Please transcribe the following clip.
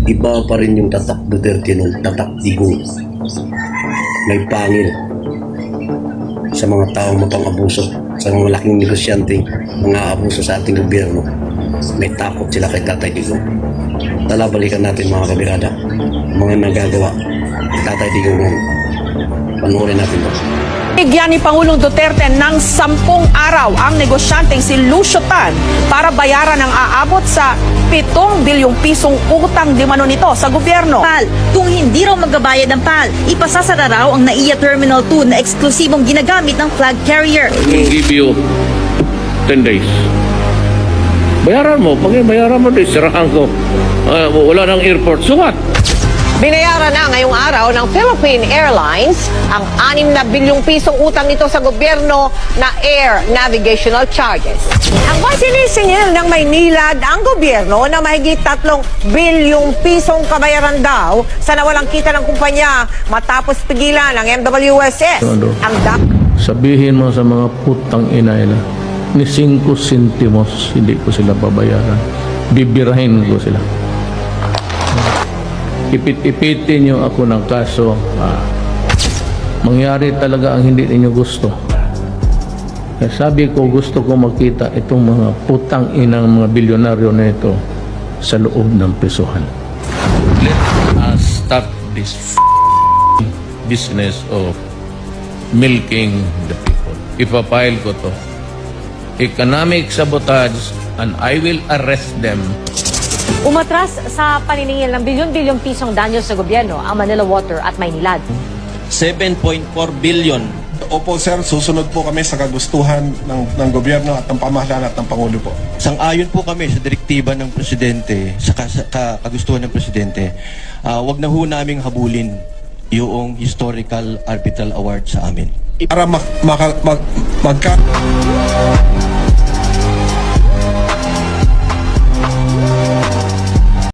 Iba pa rin yung tatak Duterte nung tatak Digong. May pangil sa mga taong mapang-abuso, sa mga malaking negosyante, mga abuso sa ating gobyerno. May takot sila kay Tatay Digong. Tala, balikan natin mga kabirada, mga nagagawa ni Tatay Digong ngayon. Panoorin natin ito. Bigyan ni Pangulong Duterte ng 10 araw ang negosyanteng si Lucio Tan para bayaran ang aabot sa 7 bilyong pisong utang di mano nito sa gobyerno. PAL. Kung hindi raw magbabayad ng PAL, ipasasara raw ang NAIA Terminal 2 na eksklusibong ginagamit ng flag carrier. I will give you 10 days. Bayaran mo. Pag bayaran mo, sirahan ko. Wala nang airport. So what? Binayaran na ngayong araw ng Philippine Airlines ang 6 na bilyong pisong utang nito sa gobyerno na air navigational charges. Ang sinisingil ng Maynilad ang gobyerno na mahigit 3 bilyong pisong kabayaran daw sa nawalang kita ng kumpanya matapos pigilan ng MWSS. Sabihin mo sa mga putang ina nila, ni 5 sentimos, hindi ko sila babayaran. Bibirahin ko sila. Ipit-ipitin niyo ako ng kaso. Mangyari talaga ang hindi niyo gusto. Kaya sabi ko, gusto ko makita itong mga putang inang mga bilyonaryo na ito sa loob ng prisuhan. Let us stop this business of milking the people. Ipapile ko to. Economic sabotage, and I will arrest them. Umatras sa paniningil ng bilyon-bilyong pisong danyo sa gobyerno ang Manila Water at Maynilad. 7.4 billion. Opo sir, susunod po kami sa kagustuhan ng gobyerno at ng pamahalaan at ng Pangulo po. Sang-ayon po kami sa direktiba ng Presidente, sa kagustuhan ng Presidente. Wag na ho naming habulin yung historical arbitral award sa amin. Para magka